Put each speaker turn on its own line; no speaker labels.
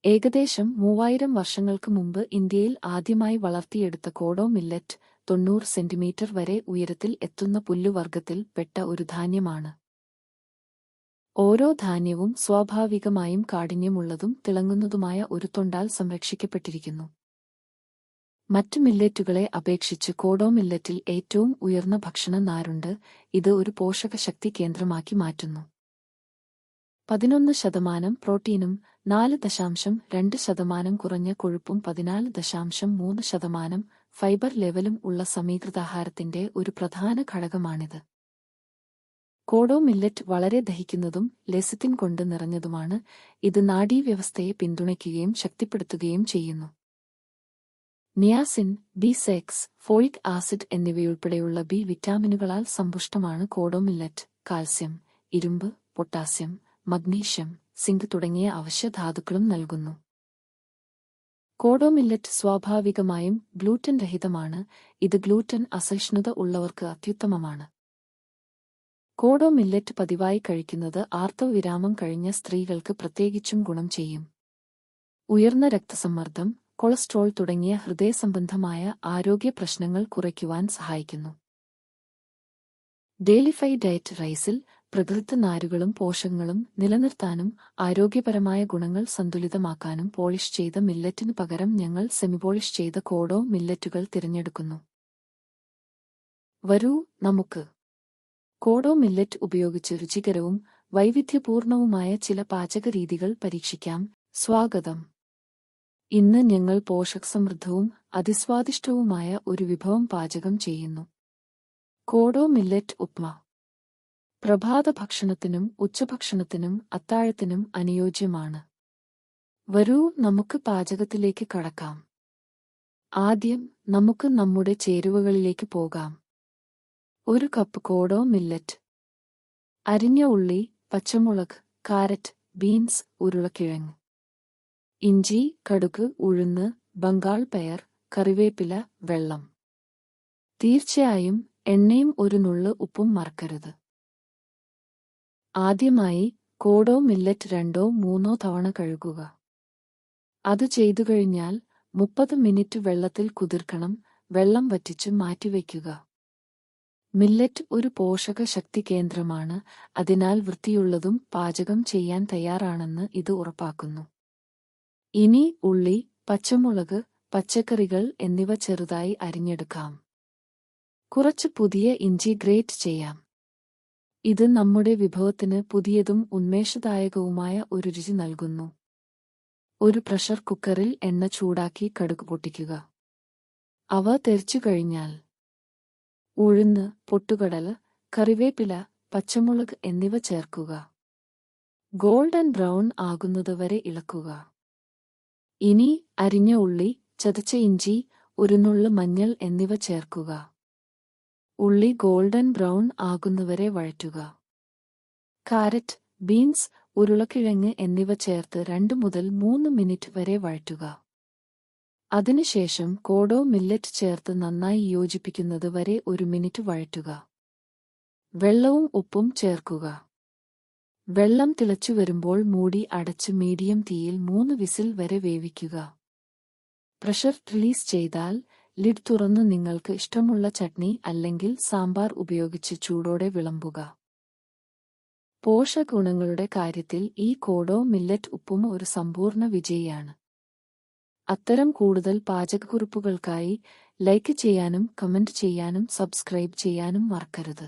ഏകദേശം 3000 വർഷങ്ങൾക്ക് മുമ്പ് ഇന്ത്യയിൽ ആദ്യമായി വളർത്തിയെടുത്ത കോഡോ മില്ലറ്റ് 90 സെന്റിമീറ്റർ വരെ ഉയരത്തിൽ എത്തുന്ന പുല്ലുവർഗത്തിൽ പെട്ട ഒരു ധാന്യമാണ്. ഓരോ ധാന്യവും സ്വാഭാവികമായും കാഠിന്യമുള്ളതും തിളങ്ങുന്നതുമായ ഒരു തൊണ്ടാൽ സംരക്ഷിക്കപ്പെട്ടിരിക്കുന്നു. മറ്റു മില്ലറ്റുകളെ അപേക്ഷിച്ച് കോഡോ മില്ലറ്റിൽ ഏറ്റവും ഉയർന്ന ഭക്ഷണ നാരുണ്ട്. ഇത് ഒരു പോഷകശക്തി കേന്ദ്രമാക്കി മാറ്റുന്നു. 11% പ്രോട്ടീനും 4.2% കുറഞ്ഞ കൊഴുപ്പും 14.3% ഫൈബർ ലെവലും ഉള്ള സമീകൃതാഹാരത്തിന്റെ ഒരു പ്രധാന ഘടകമാണിത്. കോഡോ മില്ലറ്റ് വളരെ ദഹിക്കുന്നതും ലെസിത്തിൻ കൊണ്ട് നിറഞ്ഞതുമാണ്. ഇത് നാഡീവ്യവസ്ഥയെ പിന്തുണയ്ക്കുകയും ശക്തിപ്പെടുത്തുകയും ചെയ്യുന്നു. നിയാസിൻ, B6, ഫോളിക് ആസിഡ് എന്നിവയുൾപ്പെടെയുള്ള ബി വിറ്റാമിനുകളാൽ സമ്പുഷ്ടമാണ് കോഡോ മില്ലറ്റ്. കാൽസ്യം, ഇരുമ്പ്, പൊട്ടാസ്യം, മഗ്നീഷ്യം, സിങ്ക് തുടങ്ങിയ അവശ്യ ധാതുക്കളും നൽകുന്നു. കോഡോ മില്ലറ്റ് സ്വാഭാവികമായും ഗ്ലൂറ്റൻ രഹിതമാണ്. ഇത് ഗ്ലൂറ്റൻ അസഹിഷ്ണുത ഉള്ളവർക്ക് അത്യുത്തമമാണ്. കോഡോ മില്ലറ്റ് പതിവായി കഴിക്കുന്നത് ആർത്തവവിരാമം കഴിഞ്ഞ സ്ത്രീകൾക്ക് പ്രത്യേകിച്ചും ഗുണം ചെയ്യും. ഉയർന്ന രക്തസമ്മർദ്ദം, കൊളസ്ട്രോൾ തുടങ്ങിയ ഹൃദയസംബന്ധമായ ആരോഗ്യ പ്രശ്നങ്ങൾ കുറയ്ക്കുവാൻ സഹായിക്കുന്നു. ഡെയിലിഫൈ ഡയറ്റ് റൈസിൽ പ്രകൃതി നാരുകളും പോഷകങ്ങളും നിലനിർത്താനും ആരോഗ്യപരമായ ഗുണങ്ങൾ സന്തുലിതമാക്കാനും പോളിഷ് ചെയ്ത മില്ലറ്റിനു പകരം ഞങ്ങൾ സെമിപോളിഷ് ചെയ്ത കോഡോ മില്ലറ്റുകൾ തിരഞ്ഞെടുക്കുന്നു. വരൂ നമുക്ക് കോഡോ മില്ലറ്റ് ഉപയോഗിച്ച് രുചികരവും വൈവിധ്യപൂർണവുമായ ചില പാചകരീതികൾ പരീക്ഷിക്കാം. സ്വാഗതം. ഇന്ന് ഞങ്ങൾ പോഷകസമൃദ്ധവും അതിസ്വാദിഷ്ടവുമായ ഒരു വിഭവം പാചകം ചെയ്യുന്നു. കോഡോ മില്ലറ്റ് ഉപ്മ. പ്രഭാത ഭക്ഷണത്തിനും ഉച്ചഭക്ഷണത്തിനും അത്താഴത്തിനും അനുയോജ്യമാണ്. വരൂ നമുക്ക് പാചകത്തിലേക്ക് കടക്കാം. ആദ്യം നമുക്ക് നമ്മുടെ ചേരുവകളിലേക്ക് പോകാം. 1 കപ്പ് കോഡോ മില്ലറ്റ്. അരിഞ്ഞ ഉള്ളി, പച്ചമുളക്, കാരറ്റ്, ബീൻസ്, ഉരുളക്കിഴങ്ങ്, ഇഞ്ചി, കടുക്, ഉഴുന്ന്, ബംഗാൾ പയർ, കറിവേപ്പില, വെള്ളം. തീർച്ചയായും എണ്ണയും ഒരു നുള്ള് ഉപ്പും മറക്കരുത്. ആദ്യമായി കോഡോ മില്ലറ്റ് 2-3 തവണ കഴുകുക. അത് ചെയ്തുകഴിഞ്ഞാൽ 30 മിനിറ്റ് വെള്ളത്തിൽ കുതിർക്കണം. വെള്ളം വറ്റിച്ച് മാറ്റിവയ്ക്കുക. മില്ലറ്റ് ഒരു പോഷക ശക്തി കേന്ദ്രമാണ്. അതിനാൽ വൃത്തിയുള്ളതും പാചകം ചെയ്യാൻ തയ്യാറാണെന്ന് ഇത് ഉറപ്പാക്കുന്നു. ഇനി ഉള്ളി, പച്ചമുളക്, പച്ചക്കറികൾ എന്നിവ ചെറുതായി അരിഞ്ഞെടുക്കാം. കുറച്ച് പുതിയ ഇഞ്ചി ഗ്രേറ്റ് ചെയ്യാം. ഇത് നമ്മുടെ വിഭവത്തിന് പുതിയതും ഉന്മേഷദായകവുമായ ഒരു രുചി നൽകുന്നു. ഒരു പ്രഷർ കുക്കറിൽ എണ്ണ ചൂടാക്കി കടുക് പൊട്ടിക്കുക. അവ തെറിച്ചുകഴിഞ്ഞാൽ ഉഴുന്ന്, പൊട്ടുകടല, കറിവേപ്പില, പച്ചമുളക് എന്നിവ ചേർക്കുക. ഗോൾഡൻ ബ്രൗൺ ആകുന്നതുവരെ ഇളക്കുക. ഇനി അരിഞ്ഞ ഉള്ളി, ചതച്ച ഇഞ്ചി, ഒരു നുള്ള് മഞ്ഞൾ എന്നിവ ചേർക്കുക. ഉള്ളി ഗോൾഡൻ ബ്രൗൺ ആകുന്നവരെ വഴറ്റുക. കാരറ്റ്, ബീൻസ്, ഉരുളക്കിഴങ്ങ് എന്നിവ ചേർത്ത് 2 മുതൽ 3 മിനിറ്റ് വരെ വഴറ്റുക. അതിനുശേഷം കോഡോ മില്ലറ്റ് ചേർത്ത് നന്നായി യോജിപ്പിക്കുന്നത് വരെ 1 മിനിറ്റ് വഴറ്റുക. വെള്ളവും ഉപ്പും ചേർക്കുക. വെള്ളം തിളച്ചു വരുമ്പോൾ മൂടി അടച്ച് മീഡിയം തീയിൽ 3 വിസിൽ വരെ വേവിക്കുക. പ്രഷർ റിലീസ് ചെയ്താൽ ലിഡ് തുറന്ന് നിങ്ങൾക്ക് ഇഷ്ടമുള്ള ചട്നി അല്ലെങ്കിൽ സാമ്പാർ ഉപയോഗിച്ച് ചൂടോടെ വിളമ്പുക. പോഷകഗുണങ്ങളുടെ കാര്യത്തിൽ ഈ കോഡോ മില്ലറ്റ് ഉപ്പുമ ഒരു സമ്പൂർണ്ണ വിജയിയാണ്. അത്തരം കൂടുതൽ പാചകക്കുറിപ്പുകൾക്കായി ലൈക്ക് ചെയ്യാനും കമന്റ് ചെയ്യാനും സബ്സ്ക്രൈബ് ചെയ്യാനും മറക്കരുത്.